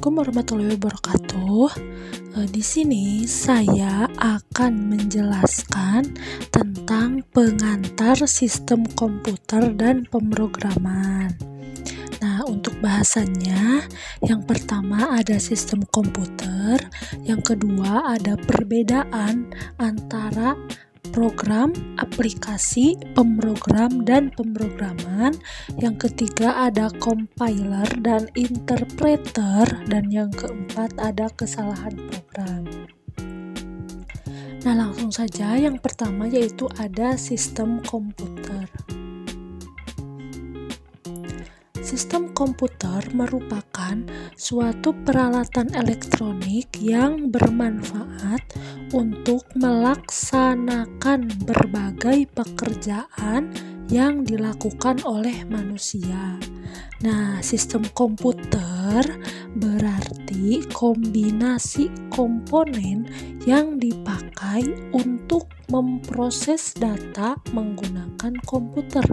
Assalamualaikum warahmatullahi wabarakatuh. Di sini saya akan menjelaskan tentang pengantar sistem komputer dan pemrograman. Nah, untuk bahasannya, yang pertama ada sistem komputer, yang kedua ada perbedaan antara program, aplikasi, pemrogram, dan pemrograman. Yang ketiga ada compiler dan interpreter, dan yang keempat ada kesalahan program. Nah, langsung saja yang pertama yaitu ada sistem komputer. Sistem komputer merupakan suatu peralatan elektronik yang bermanfaat untuk melaksanakan berbagai pekerjaan yang dilakukan oleh manusia. Nah, sistem komputer berarti kombinasi komponen yang dipakai untuk memproses data menggunakan komputer.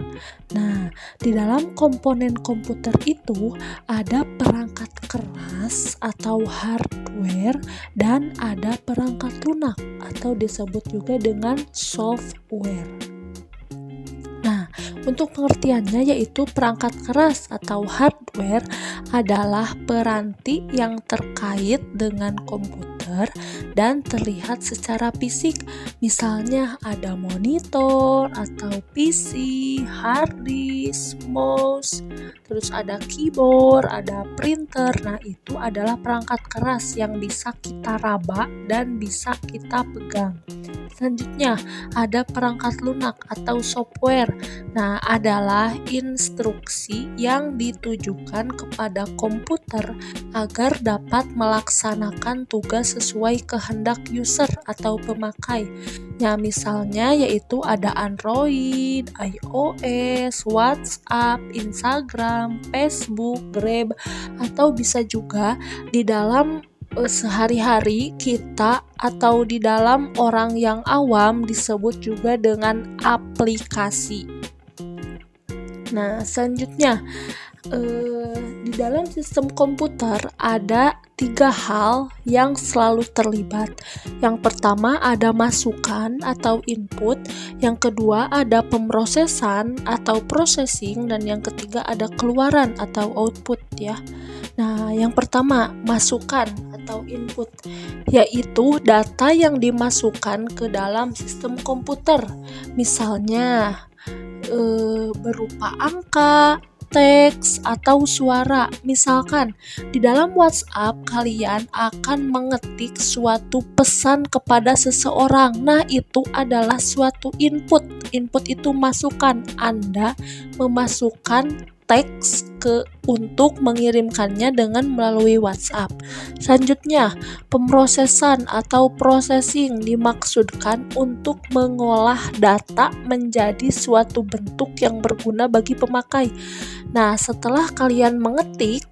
Nah, di dalam komponen komputer itu ada perangkat keras atau hardware dan ada perangkat lunak atau disebut juga dengan software. Nah, untuk pengertiannya yaitu perangkat keras atau hardware adalah peranti yang terkait dengan komputer dan terlihat secara fisik. Misalnya ada monitor atau PC, hard disk, mouse, terus ada keyboard, ada printer. Nah, itu adalah perangkat keras yang bisa kita raba dan bisa kita pegang. Selanjutnya ada perangkat lunak atau software. Nah, adalah instruksi yang ditujukan kepada komputer agar dapat melaksanakan tugas sesuai kehendak user atau pemakai. Ya, misalnya yaitu ada Android, iOS, WhatsApp, Instagram, Facebook, Grab, atau bisa juga di dalam sehari-hari kita atau di dalam orang yang awam disebut juga dengan aplikasi. Nah, selanjutnya di dalam sistem komputer ada 3 hal yang selalu terlibat. Yang pertama ada masukan atau input, yang kedua ada pemrosesan atau processing, dan yang ketiga ada keluaran atau output ya. Nah, yang pertama masukan atau input, yaitu data yang dimasukkan ke dalam sistem komputer. Misalnya berupa angka, teks, atau suara. Misalkan di dalam WhatsApp kalian akan mengetik suatu pesan kepada seseorang. Nah, itu adalah suatu input. Input itu masukan. Anda memasukkan teks untuk mengirimkannya dengan melalui WhatsApp. Selanjutnya, pemrosesan atau processing dimaksudkan untuk mengolah data menjadi suatu bentuk yang berguna bagi pemakai. Nah, setelah kalian mengetik,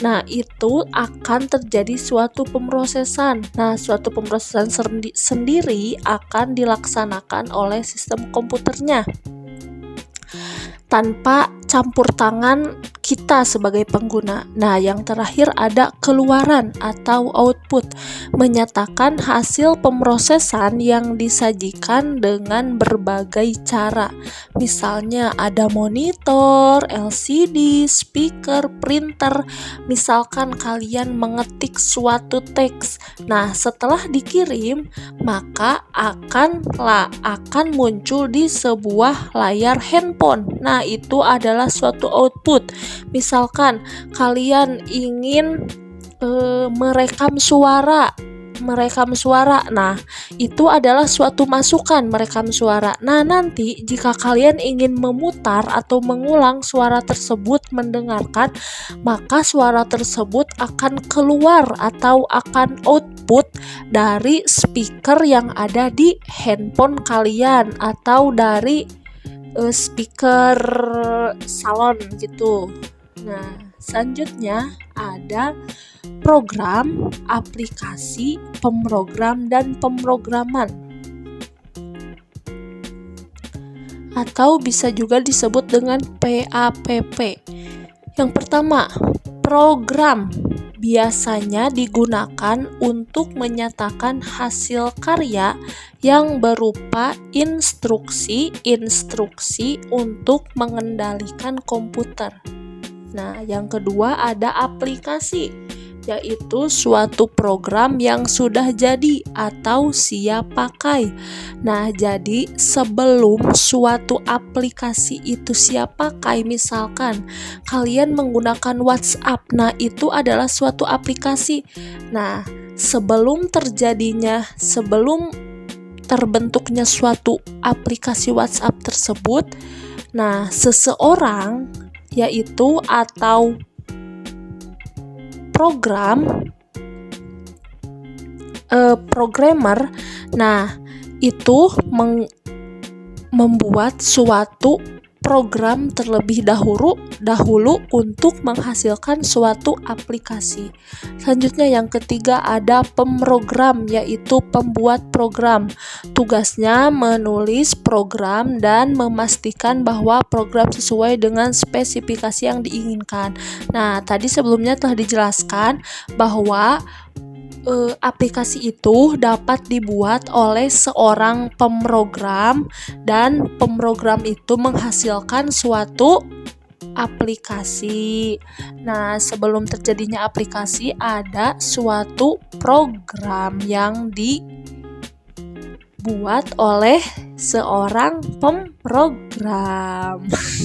nah itu akan terjadi suatu pemrosesan. Nah, suatu pemrosesan sendiri akan dilaksanakan oleh sistem komputernya tanpa campur tangan kita sebagai pengguna. Nah, yang terakhir ada keluaran atau output, menyatakan hasil pemrosesan yang disajikan dengan berbagai cara. Misalnya ada monitor, LCD, speaker, printer. Misalkan kalian mengetik suatu teks. Nah, setelah dikirim, maka akan muncul di sebuah layar handphone. Nah, itu adalah suatu output. Misalkan kalian ingin merekam suara. Nah, itu adalah suatu masukan merekam suara. Nah, nanti jika kalian ingin memutar atau mengulang suara tersebut mendengarkan, maka suara tersebut akan keluar atau akan output dari speaker yang ada di handphone kalian atau dari speaker salon gitu. Nah, selanjutnya ada program, aplikasi, pemrogram, dan pemrograman. Atau bisa juga disebut dengan PAPP. Yang pertama, program biasanya digunakan untuk menyatakan hasil karya yang berupa instruksi untuk mengendalikan komputer. Nah, yang kedua ada aplikasi, yaitu suatu program yang sudah jadi atau siap pakai. Nah, jadi sebelum suatu aplikasi itu siap pakai, misalkan kalian menggunakan WhatsApp, nah itu adalah suatu aplikasi. Nah, sebelum terbentuknya suatu aplikasi WhatsApp tersebut, nah seseorang yaitu atau programmer, nah itu membuat suatu program terlebih dahulu untuk menghasilkan suatu aplikasi. Selanjutnya yang ketiga ada pemrogram, yaitu pembuat program. Tugasnya menulis program dan memastikan bahwa program sesuai dengan spesifikasi yang diinginkan. Nah, tadi sebelumnya telah dijelaskan bahwa aplikasi itu dapat dibuat oleh seorang pemrogram dan pemrogram itu menghasilkan suatu aplikasi. Nah, sebelum terjadinya aplikasi ada suatu program yang dibuat oleh seorang pemrogram.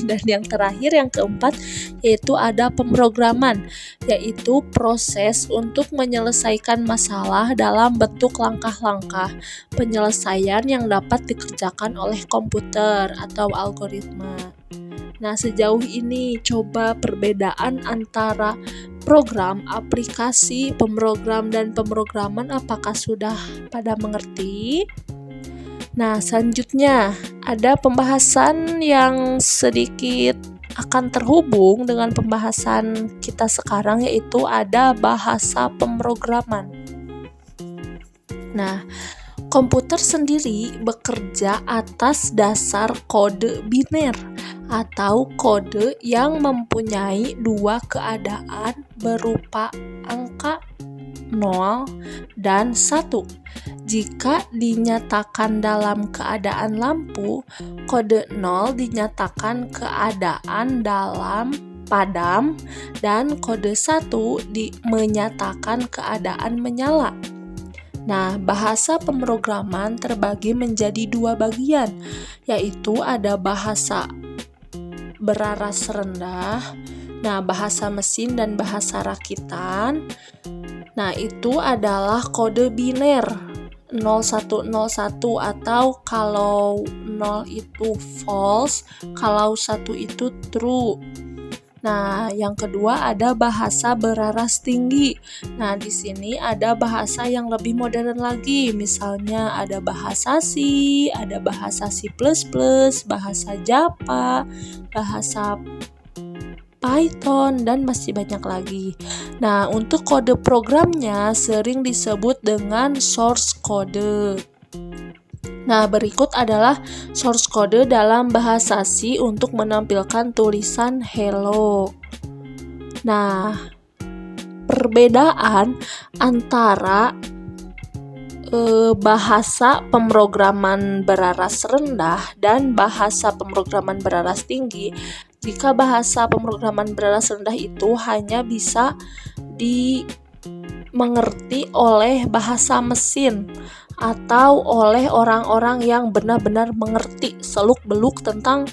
Dan yang terakhir, yang keempat, yaitu ada pemrograman, yaitu proses untuk menyelesaikan masalah dalam bentuk langkah-langkah penyelesaian yang dapat dikerjakan oleh komputer atau algoritma. Nah, sejauh ini coba perbedaan antara program, aplikasi, pemrogram, dan pemrograman apakah sudah pada mengerti? Nah, selanjutnya ada pembahasan yang sedikit akan terhubung dengan pembahasan kita sekarang, yaitu ada bahasa pemrograman. Nah, komputer sendiri bekerja atas dasar kode biner atau kode yang mempunyai dua keadaan berupa angka 0 dan 1. Jika dinyatakan dalam keadaan lampu, kode 0 dinyatakan keadaan dalam padam dan kode 1 menyatakan keadaan menyala. Nah, bahasa pemrograman terbagi menjadi dua bagian, yaitu ada bahasa beraras rendah, nah bahasa mesin dan bahasa rakitan. Nah, itu adalah kode biner 0101, atau kalau 0 itu false, kalau 1 itu true. Nah, yang kedua ada bahasa beraras tinggi. Nah, di sini ada bahasa yang lebih modern lagi. Misalnya ada bahasa C, ada bahasa C++, bahasa Java, bahasa Python, dan masih banyak lagi. Nah, untuk kode programnya sering disebut dengan source code. Nah, berikut adalah source code dalam bahasa C untuk menampilkan tulisan hello. Nah, perbedaan antara bahasa pemrograman beraras rendah dan bahasa pemrograman beraras tinggi. Jika bahasa pemrograman beraras rendah itu hanya bisa dimengerti oleh bahasa mesin atau oleh orang-orang yang benar-benar mengerti seluk-beluk tentang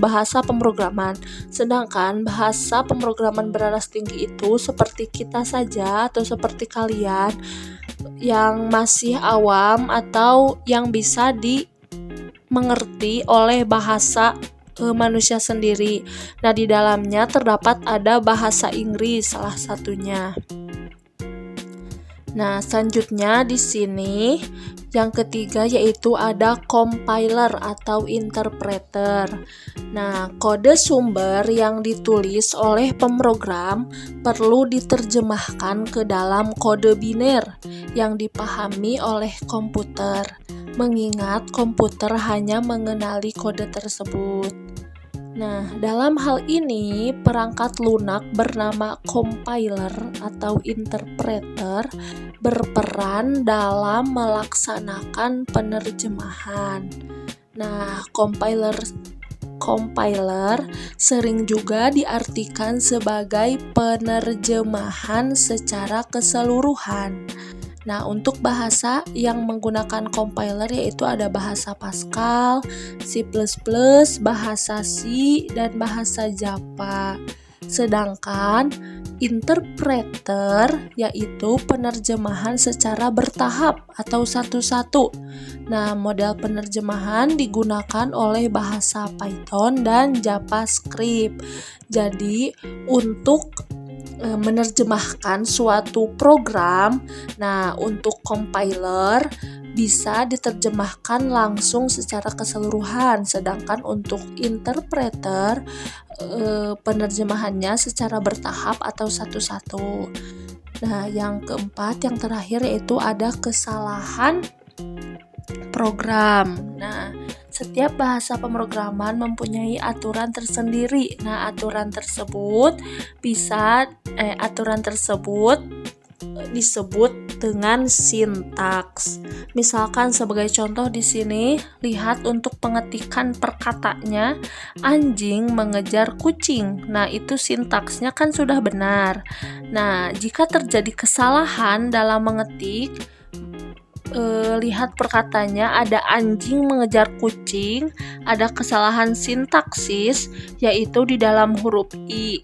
bahasa pemrograman. Sedangkan bahasa pemrograman beraras tinggi itu seperti kita saja atau seperti kalian yang masih awam atau yang bisa dimengerti oleh bahasa manusia sendiri. Nah, di dalamnya terdapat ada bahasa Inggris salah satunya. Nah, selanjutnya di sini yang ketiga yaitu ada compiler atau interpreter. Nah, kode sumber yang ditulis oleh pemrogram perlu diterjemahkan ke dalam kode biner yang dipahami oleh komputer, mengingat komputer hanya mengenali kode tersebut. Nah, dalam hal ini perangkat lunak bernama compiler atau interpreter berperan dalam melaksanakan penerjemahan. Nah, compiler sering juga diartikan sebagai penerjemahan secara keseluruhan. Nah, untuk bahasa yang menggunakan compiler yaitu ada bahasa Pascal, C++, bahasa C, dan bahasa Java. Sedangkan interpreter yaitu penerjemahan secara bertahap atau satu-satu. Nah, model penerjemahan digunakan oleh bahasa Python dan JavaScript. Jadi, untuk menerjemahkan suatu program, nah untuk compiler bisa diterjemahkan langsung secara keseluruhan, sedangkan untuk interpreter penerjemahannya secara bertahap atau satu-satu. Nah, yang keempat, yang terakhir yaitu ada kesalahan program. Nah, setiap bahasa pemrograman mempunyai aturan tersendiri. Nah, aturan tersebut disebut dengan sintaks. Misalkan sebagai contoh di sini, lihat untuk pengetikan perkataannya anjing mengejar kucing. Nah, itu sintaksnya kan sudah benar. Nah, jika terjadi kesalahan dalam mengetik, lihat perkataannya ada anjing mengejar kucing, ada kesalahan sintaksis yaitu di dalam huruf I.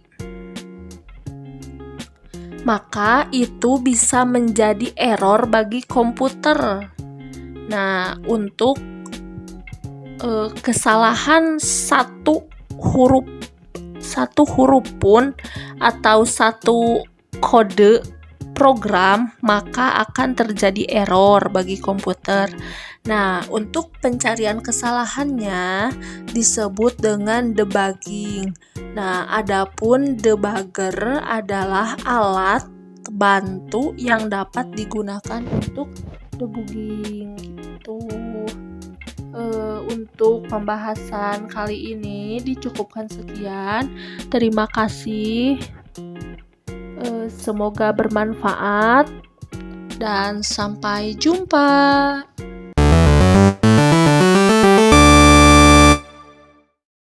Maka itu bisa menjadi error bagi komputer. Nah, untuk kesalahan satu huruf pun atau satu kode program, maka akan terjadi error bagi komputer. Nah, untuk pencarian kesalahannya disebut dengan debugging. Nah, adapun debugger adalah alat bantu yang dapat digunakan untuk debugging gitu. Untuk pembahasan kali ini dicukupkan sekian. Terima kasih. Semoga bermanfaat dan sampai jumpa.